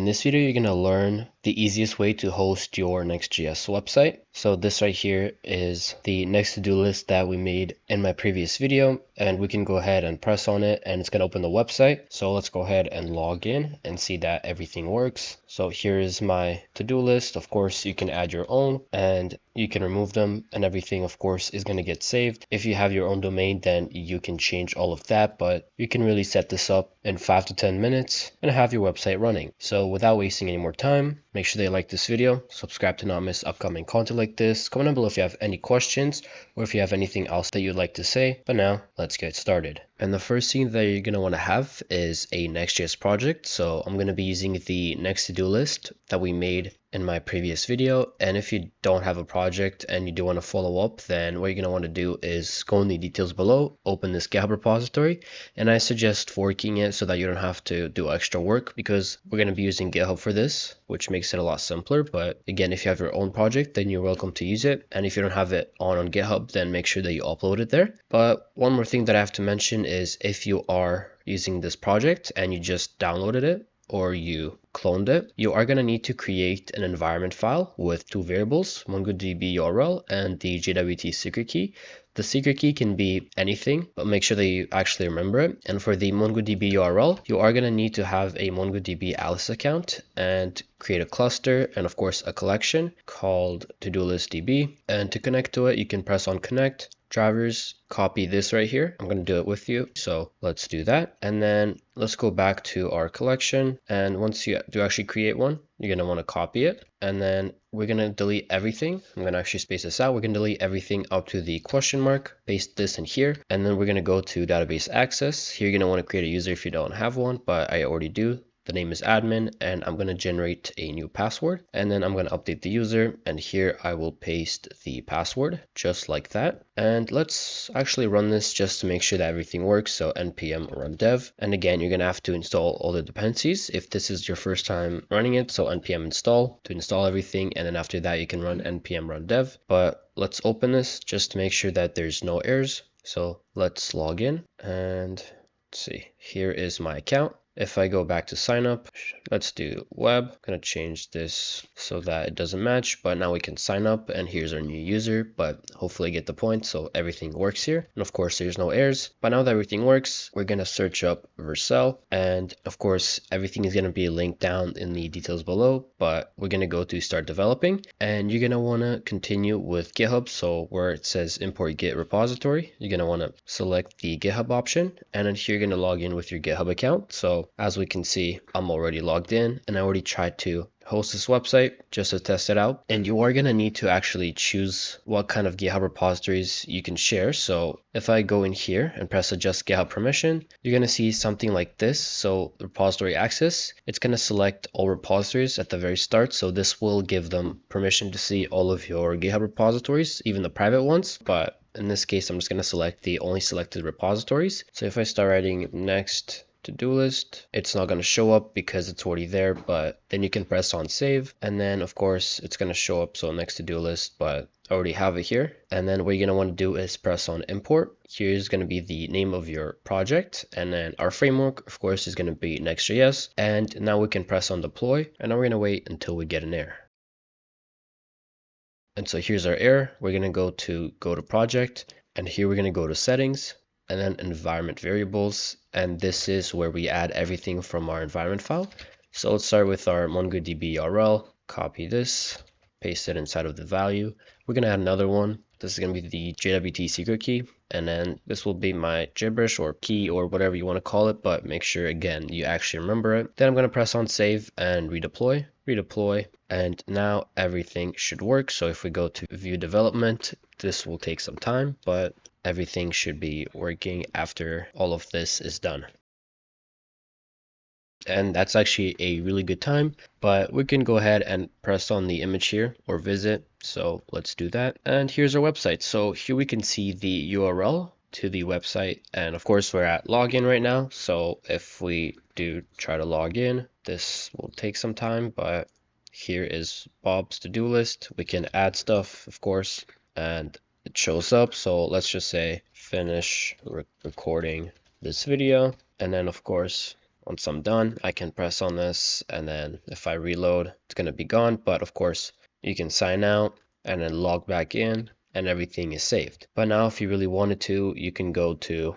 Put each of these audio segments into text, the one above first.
this video, you're going to learn the easiest way to host your Next.js website. So this right here is the next to-do list that we made in my previous video, and we can go ahead and press on it and it's going to open the website. So let's go ahead and log in and see that everything works. So here is my to-do list. Of course, you can add your own and you can remove them, and everything of course is going to get saved. If you have your own domain, then you can change all of that, but you can really set this up in 5 to 10 minutes and have your website running. So without wasting any more time, make sure that you like this video, subscribe to not miss upcoming content like this, comment down below if you have any questions or if you have anything else that you'd like to say. But now let's get started. And the first thing that you're going to want to have is a Next.js project. So I'm going to be using the next to-do list that we made in my previous video. And if you don't have a project and you do want to follow up, then what you're going to want to do is go in the details below, open this GitHub repository, and I suggest forking it so that you don't have to do extra work, because we're going to be using GitHub for this, which makes it a lot simpler. But again, if you have your own project, then you're welcome to use it. And if you don't have it on GitHub, then make sure that you upload it there. But one more thing that I have to mention is if you are using this project and you just downloaded it or you cloned it, you are going to need to create an environment file with two variables, MongoDB URL and the JWT secret key. The secret key can be anything, but make sure that you actually remember it. And for the MongoDB URL, you are going to need to have a MongoDB Alice account and create a cluster and of course a collection called to-do list DB. And to connect to it, you can press on connect. Drivers, copy this right here. I'm going to do it with you. So let's do that. And then let's go back to our collection. And once you do actually create one, you're going to want to copy it. And then we're going to delete everything. I'm going to actually space this out. We're going to delete everything up to the question mark, paste this in here. And then we're going to go to database access. Here you're going to want to create a user if you don't have one, but I already do. The name is admin, and I'm going to generate a new password, and then I'm going to update the user, and here I will paste the password just like that. And let's actually run this just to make sure that everything works. So npm run dev, and again, you're going to have to install all the dependencies if this is your first time running it. So npm install to install everything, and then after that you can run npm run dev. But let's open this just to make sure that there's no errors. So let's log in, and let's see, here is my account. If I go back to sign up, let's do web. I'm going to change this so that it doesn't match, but now we can sign up and here's our new user, but hopefully get the point. So everything works here. And of course, there's no errors. But now that everything works, we're going to search up Vercel. And of course, everything is going to be linked down in the details below, but we're going to go to start developing, and you're going to want to continue with GitHub. So where it says import Git repository, you're going to want to select the GitHub option, and then here you're going to log in with your GitHub account. So as we can see, I'm already logged in and I already tried to host this website just to test it out. And you are going to need to actually choose what kind of GitHub repositories you can share. So if I go in here and press adjust GitHub permission, you're going to see something like this. So repository access, it's going to select all repositories at the very start. So this will give them permission to see all of your GitHub repositories, even the private ones. But in this case, I'm just going to select the only selected repositories. So if I start writing next to-do list, it's not going to show up because it's already there, but then you can press on save, and then of course it's going to show up. So next to-do list, but I already have it here. And then what you're going to want to do is press on import. Here's going to be the name of your project, and then our framework of course is going to be Next.js. And now we can press on deploy, and now we're going to wait until we get an error. And so here's our error. We're going to go to project, and here we're going to go to settings, and then environment variables, and this is where we add everything from our environment file. So let's start with our MongoDB URL, copy this, paste it inside of the value. We're going to add another one. This is going to be the JWT secret key, and then this will be my gibberish or key or whatever you want to call it, but make sure again you actually remember it. Then I'm going to press on save and redeploy, and now everything should work. So if we go to view development, this will take some time, but everything should be working after all of this is done. And that's actually a really good time, but we can go ahead and press on the image here or visit. So let's do that. And here's our website. So here we can see the URL to the website, and of course we're at login right now. So if we do try to log in, this will take some time, but here is Bob's to-do list. We can add stuff, of course, and it shows up. So let's just say finish recording this video, and then of course once I'm done, I can press on this, and then if I reload, it's going to be gone. But of course, you can sign out and then log back in, and everything is saved. But now if you really wanted to, you can go to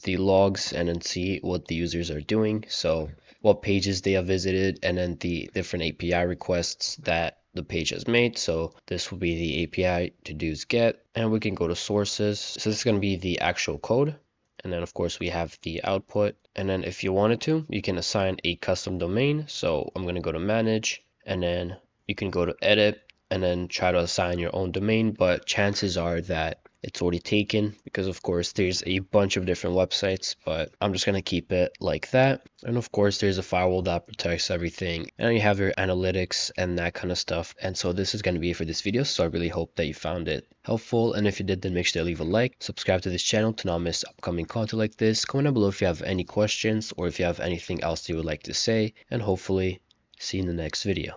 the logs and then see what the users are doing. So what pages they have visited, and then the different API requests that the page has made. So this will be the API to do's get, and we can go to sources. So this is going to be the actual code. And then of course we have the output. And then if you wanted to, you can assign a custom domain. So I'm going to go to manage, and then you can go to edit and then try to assign your own domain. But chances are that it's already taken, because of course there's a bunch of different websites, but I'm just going to keep it like that. And of course there's a firewall that protects everything, and you have your analytics and that kind of stuff. And so this is going to be it for this video. So I really hope that you found it helpful, and if you did, then make sure to leave a like, subscribe to this channel to not miss upcoming content like this. Comment down below if you have any questions or if you have anything else you would like to say, and hopefully see you in the next video.